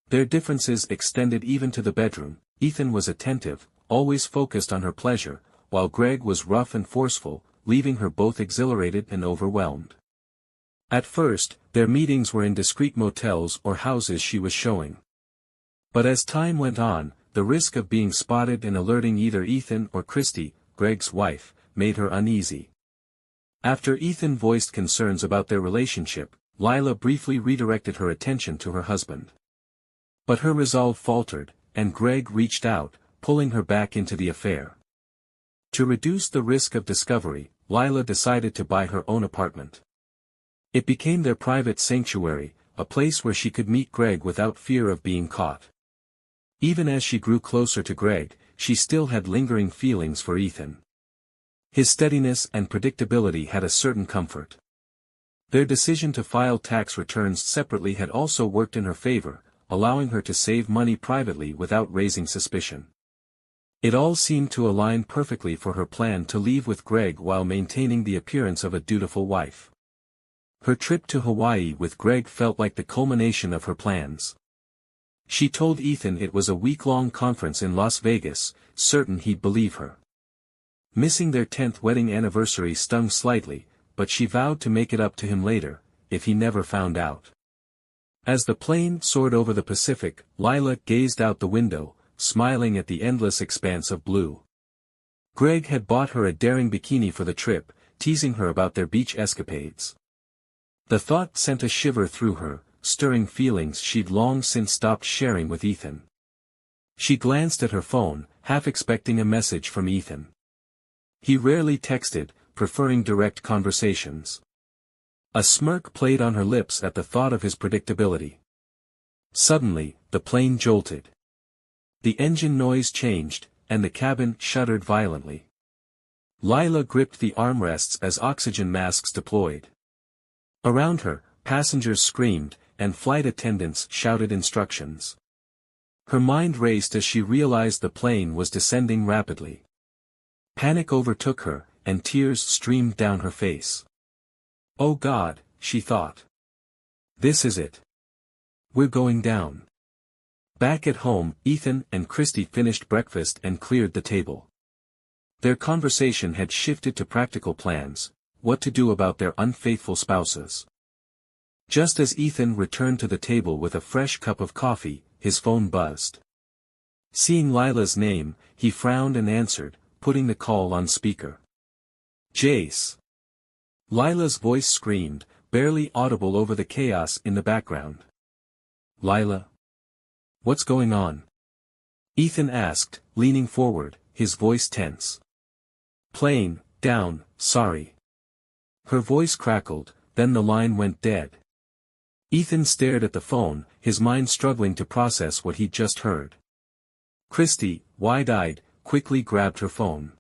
Their differences extended even to the bedroom. Ethan was attentive, always focused on her pleasure, while Greg was rough and forceful, leaving her both exhilarated and overwhelmed. At first, their meetings were in discreet motels or houses she was showing. But as time went on, the risk of being spotted and alerting either Ethan or Christy, Greg's wife, made her uneasy. After Ethan voiced concerns about their relationship, Lila briefly redirected her attention to her husband. But her resolve faltered, and Greg reached out, pulling her back into the affair. To reduce the risk of discovery, Lila decided to buy her own apartment. It became their private sanctuary, a place where she could meet Greg without fear of being caught. Even as she grew closer to Greg, she still had lingering feelings for Ethan. His steadiness and predictability had a certain comfort. Their decision to file tax returns separately had also worked in her favor, allowing her to save money privately without raising suspicion. It all seemed to align perfectly for her plan to leave with Greg while maintaining the appearance of a dutiful wife. Her trip to Hawaii with Greg felt like the culmination of her plans. She told Ethan it was a week-long conference in Las Vegas, certain he'd believe her. Missing their 10th wedding anniversary stung slightly, but she vowed to make it up to him later, if he never found out. As the plane soared over the Pacific, Lila gazed out the window, smiling at the endless expanse of blue. Greg had bought her a daring bikini for the trip, teasing her about their beach escapades. The thought sent a shiver through her, stirring feelings she'd long since stopped sharing with Ethan. She glanced at her phone, half expecting a message from Ethan. He rarely texted, preferring direct conversations. A smirk played on her lips at the thought of his predictability. Suddenly, the plane jolted. The engine noise changed, and the cabin shuddered violently. Lila gripped the armrests as oxygen masks deployed. Around her, passengers screamed, and flight attendants shouted instructions. Her mind raced as she realized the plane was descending rapidly. Panic overtook her, and tears streamed down her face. "Oh God," she thought. "This is it. We're going down." Back at home, Ethan and Christy finished breakfast and cleared the table. Their conversation had shifted to practical plans, what to do about their unfaithful spouses. Just as Ethan returned to the table with a fresh cup of coffee, his phone buzzed. Seeing Lila's name, he frowned and answered, putting the call on speaker. "Jace." Lila's voice screamed, barely audible over the chaos in the background. "Lila? What's going on?" Ethan asked, leaning forward, his voice tense. "Plane, down, sorry." Her voice crackled, then the line went dead. Ethan stared at the phone, his mind struggling to process what he'd just heard. Christy, wide-eyed, quickly grabbed her phone.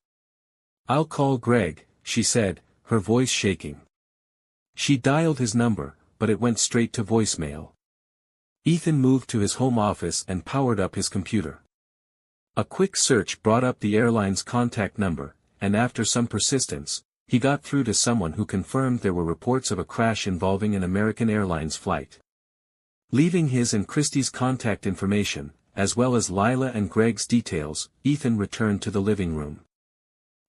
"I'll call Greg," she said, her voice shaking. She dialed his number, but it went straight to voicemail. Ethan moved to his home office and powered up his computer. A quick search brought up the airline's contact number, and after some persistence, he got through to someone who confirmed there were reports of a crash involving an American Airlines flight. Leaving his and Christy's contact information, as well as Lila and Greg's details, Ethan returned to the living room.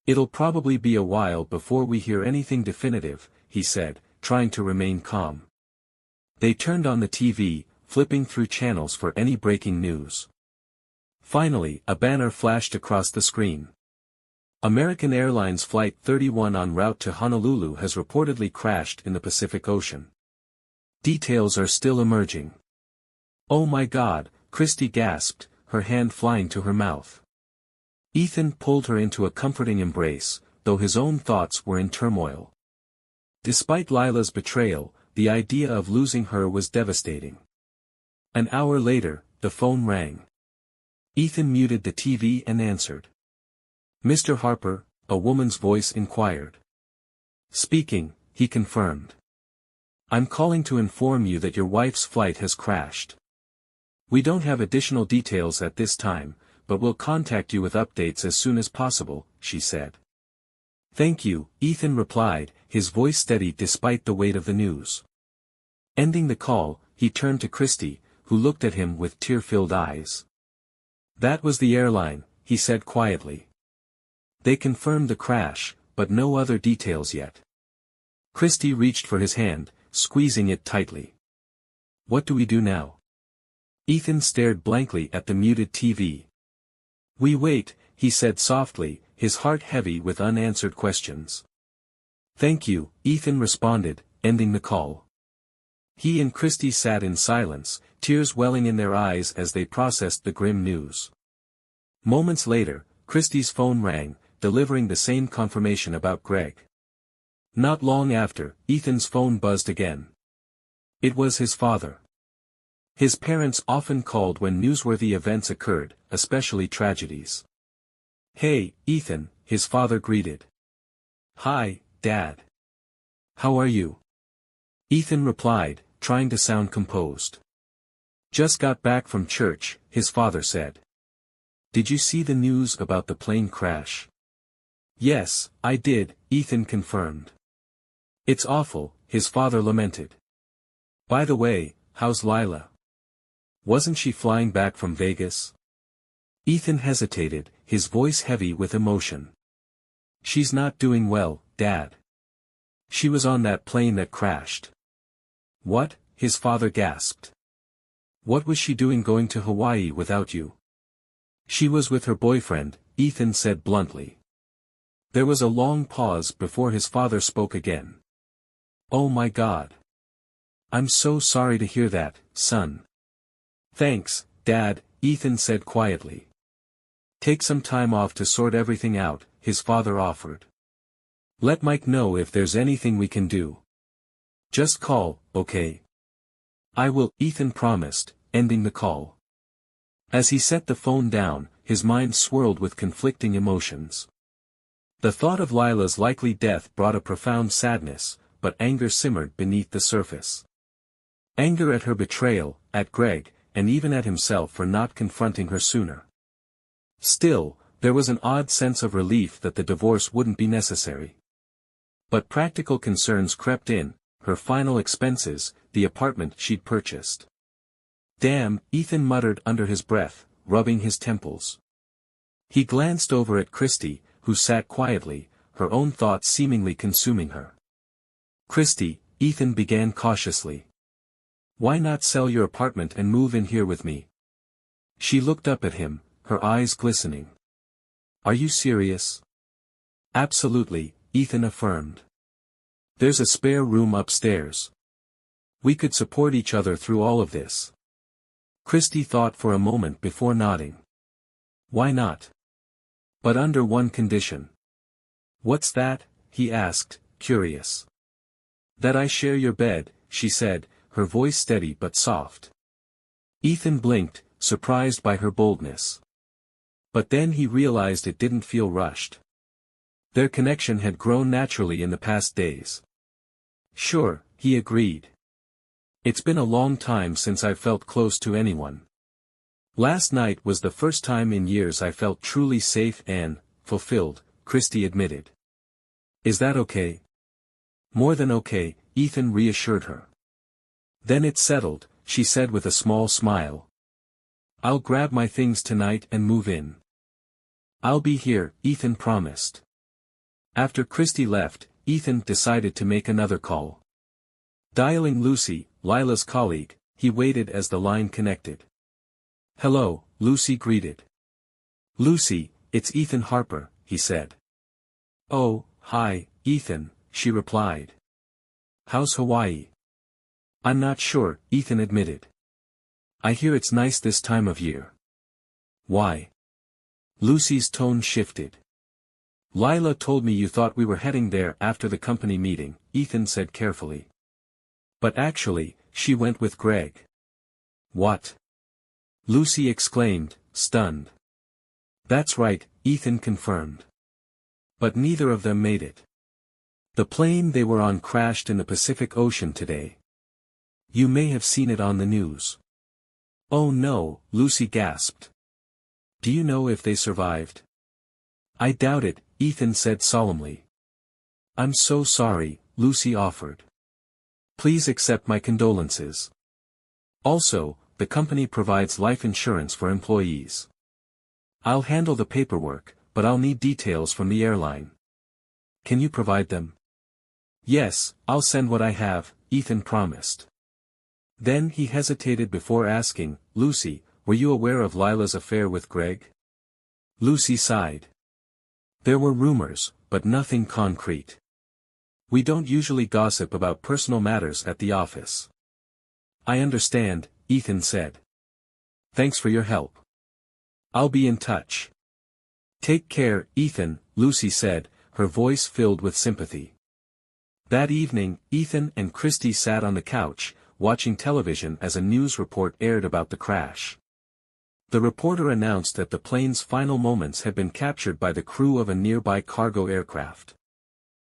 "It'll probably be a while before we hear anything definitive," he said, trying to remain calm. They turned on the TV, flipping through channels for any breaking news. Finally, a banner flashed across the screen. American Airlines Flight 31 en route to Honolulu has reportedly crashed in the Pacific Ocean. Details are still emerging. "Oh my God," Christy gasped, her hand flying to her mouth. Ethan pulled her into a comforting embrace, though his own thoughts were in turmoil. Despite Lila's betrayal, the idea of losing her was devastating. An hour later, the phone rang. Ethan muted the TV and answered. "Mr. Harper," a woman's voice inquired. "Speaking," he confirmed. "I'm calling to inform you that your wife's flight has crashed." We don't have additional details at this time, but we'll contact you with updates as soon as possible, she said. Thank you, Ethan replied, his voice steady despite the weight of the news. Ending the call, he turned to Christy, who looked at him with tear-filled eyes. That was the airline, he said quietly. They confirmed the crash, but no other details yet. Christy reached for his hand, squeezing it tightly. What do we do now? Ethan stared blankly at the muted TV. We wait, he said softly, his heart heavy with unanswered questions. Thank you, Ethan responded, ending the call. He and Christy sat in silence, tears welling in their eyes as they processed the grim news. Moments later, Christy's phone rang, delivering the same confirmation about Greg. Not long after, Ethan's phone buzzed again. It was his father. His parents often called when newsworthy events occurred, especially tragedies. Hey, Ethan, his father greeted. Hi, Dad. How are you? Ethan replied, trying to sound composed. Just got back from church, his father said. Did you see the news about the plane crash? Yes, I did, Ethan confirmed. It's awful, his father lamented. By the way, how's Lila? Wasn't she flying back from Vegas? Ethan hesitated, his voice heavy with emotion. She's not doing well, Dad. She was on that plane that crashed. What? His father gasped. What was she doing going to Hawaii without you? She was with her boyfriend, Ethan said bluntly. There was a long pause before his father spoke again. Oh my God. I'm so sorry to hear that, son. Thanks, Dad, Ethan said quietly. Take some time off to sort everything out, his father offered. Let Mike know if there's anything we can do. Just call, okay? I will, Ethan promised, ending the call. As he set the phone down, his mind swirled with conflicting emotions. The thought of Lila's likely death brought a profound sadness, but anger simmered beneath the surface. Anger at her betrayal, at Greg, and even at himself for not confronting her sooner. Still, there was an odd sense of relief that the divorce wouldn't be necessary. But practical concerns crept in, her final expenses, the apartment she'd purchased. Damn, Ethan muttered under his breath, rubbing his temples. He glanced over at Christy, who sat quietly, her own thoughts seemingly consuming her. Christy, Ethan began cautiously. Why not sell your apartment and move in here with me? She looked up at him, her eyes glistening. Are you serious? Absolutely, Ethan affirmed. There's a spare room upstairs. We could support each other through all of this. Christy thought for a moment before nodding. Why not? But under one condition. What's that? He asked, curious. That I share your bed, she said, her voice steady but soft. Ethan blinked, surprised by her boldness. But then he realized it didn't feel rushed. Their connection had grown naturally in the past days. Sure, he agreed. It's been a long time since I felt close to anyone. Last night was the first time in years I felt truly safe and fulfilled, Christy admitted. Is that okay? More than okay, Ethan reassured her. Then it's settled, she said with a small smile. I'll grab my things tonight and move in. I'll be here, Ethan promised. After Christy left, Ethan decided to make another call. Dialing Lucy, Lila's colleague, he waited as the line connected. Hello, Lucy greeted. Lucy, it's Ethan Harper, he said. Oh, hi, Ethan, she replied. How's Hawaii? I'm not sure, Ethan admitted. I hear it's nice this time of year. Why? Lucy's tone shifted. Lila told me you thought we were heading there after the company meeting, Ethan said carefully. But actually, she went with Greg. What? Lucy exclaimed, stunned. That's right, Ethan confirmed. But neither of them made it. The plane they were on crashed in the Pacific Ocean today. You may have seen it on the news. Oh no, Lucy gasped. Do you know if they survived? I doubt it, Ethan said solemnly. I'm so sorry, Lucy offered. Please accept my condolences. Also, the company provides life insurance for employees. I'll handle the paperwork, but I'll need details from the airline. Can you provide them? Yes, I'll send what I have, Ethan promised. Then he hesitated before asking, Lucy, were you aware of Lila's affair with Greg? Lucy sighed. There were rumors, but nothing concrete. We don't usually gossip about personal matters at the office. I understand, Ethan said. Thanks for your help. I'll be in touch. Take care, Ethan, Lucy said, her voice filled with sympathy. That evening, Ethan and Christy sat on the couch, watching television as a news report aired about the crash. The reporter announced that the plane's final moments had been captured by the crew of a nearby cargo aircraft.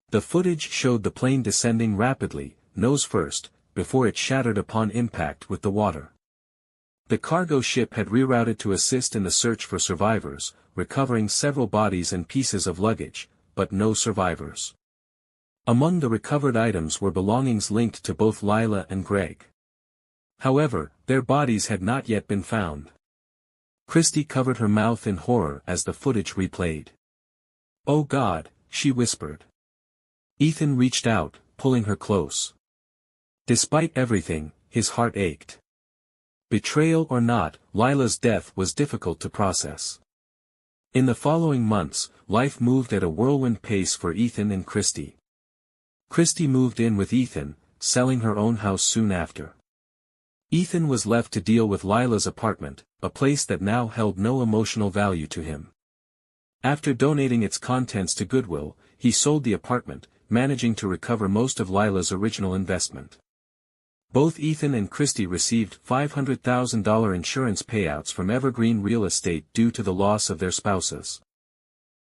The footage showed the plane descending rapidly, nose first, before it shattered upon impact with the water. The cargo ship had rerouted to assist in the search for survivors, recovering several bodies and pieces of luggage, but no survivors. Among the recovered items were belongings linked to both Lila and Greg. However, their bodies had not yet been found. Christy covered her mouth in horror as the footage replayed. Oh God, she whispered. Ethan reached out, pulling her close. Despite everything, his heart ached. Betrayal or not, Lila's death was difficult to process. In the following months, life moved at a whirlwind pace for Ethan and Christy. Christy moved in with Ethan, selling her own house soon after. Ethan was left to deal with Lila's apartment, a place that now held no emotional value to him. After donating its contents to Goodwill, he sold the apartment, managing to recover most of Lila's original investment. Both Ethan and Christy received $500,000 insurance payouts from Evergreen Real Estate due to the loss of their spouses.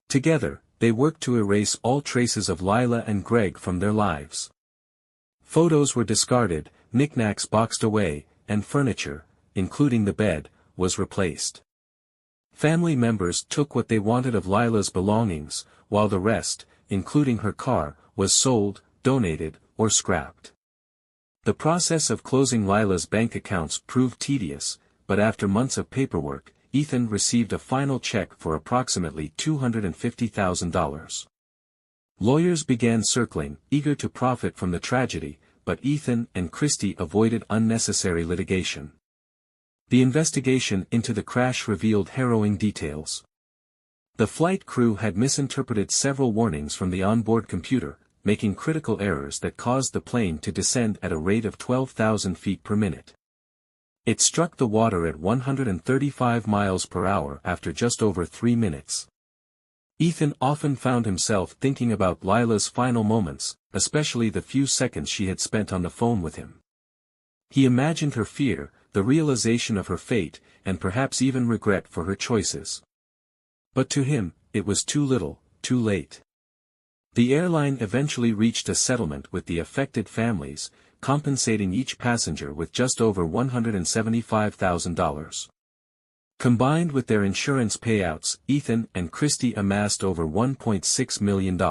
Together, they worked to erase all traces of Lila and Greg from their lives. Photos were discarded, knickknacks boxed away, and furniture, including the bed, was replaced. Family members took what they wanted of Lila's belongings, while the rest, including her car, was sold, donated, or scrapped. The process of closing Lila's bank accounts proved tedious, but after months of paperwork, Ethan received a final check for approximately $250,000. Lawyers began circling, eager to profit from the tragedy, but Ethan and Christy avoided unnecessary litigation. The investigation into the crash revealed harrowing details. The flight crew had misinterpreted several warnings from the onboard computer, making critical errors that caused the plane to descend at a rate of 12,000 feet per minute. It struck the water at 135 miles per hour after just over 3 minutes. Ethan often found himself thinking about Lila's final moments, especially the few seconds she had spent on the phone with him. He imagined her fear, the realization of her fate, and perhaps even regret for her choices. But to him, it was too little, too late. The airline eventually reached a settlement with the affected families, compensating each passenger with just over $175,000. Combined with their insurance payouts, Ethan and Christy amassed over $1.6 million.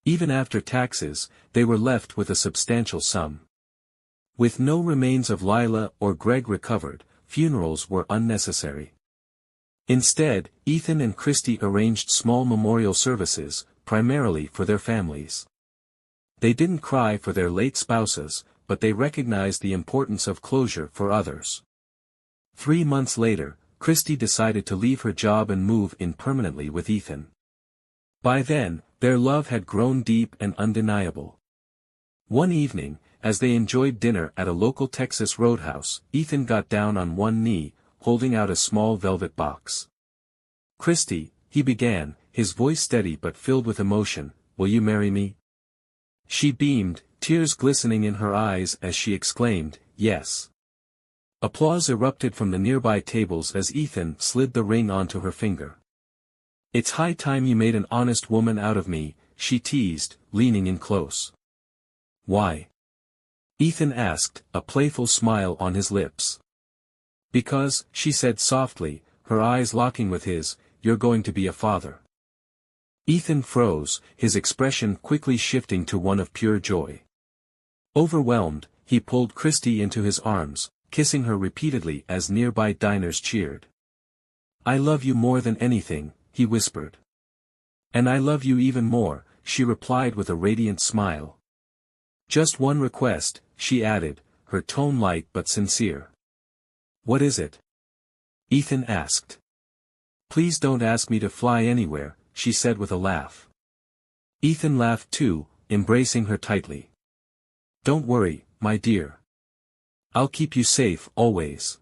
Even after taxes, they were left with a substantial sum. With no remains of Lila or Greg recovered, funerals were unnecessary. Instead, Ethan and Christy arranged small memorial services, primarily for their families. They didn't cry for their late spouses, but they recognized the importance of closure for others. 3 months later, Christy decided to leave her job and move in permanently with Ethan. By then, their love had grown deep and undeniable. One evening, as they enjoyed dinner at a local Texas roadhouse, Ethan got down on one knee, holding out a small velvet box. "Christy," he began, his voice steady but filled with emotion, "will you marry me?" She beamed, tears glistening in her eyes as she exclaimed, "Yes." Applause erupted from the nearby tables as Ethan slid the ring onto her finger. "It's high time you made an honest woman out of me," she teased, leaning in close. "Why?" Ethan asked, a playful smile on his lips. Because, she said softly, her eyes locking with his, you're going to be a father. Ethan froze, his expression quickly shifting to one of pure joy. Overwhelmed, he pulled Christy into his arms, kissing her repeatedly as nearby diners cheered. I love you more than anything, he whispered. And I love you even more, she replied with a radiant smile. Just one request, she added, her tone light but sincere. What is it? Ethan asked. Please don't ask me to fly anywhere, she said with a laugh. Ethan laughed too, embracing her tightly. Don't worry, my dear. I'll keep you safe, always.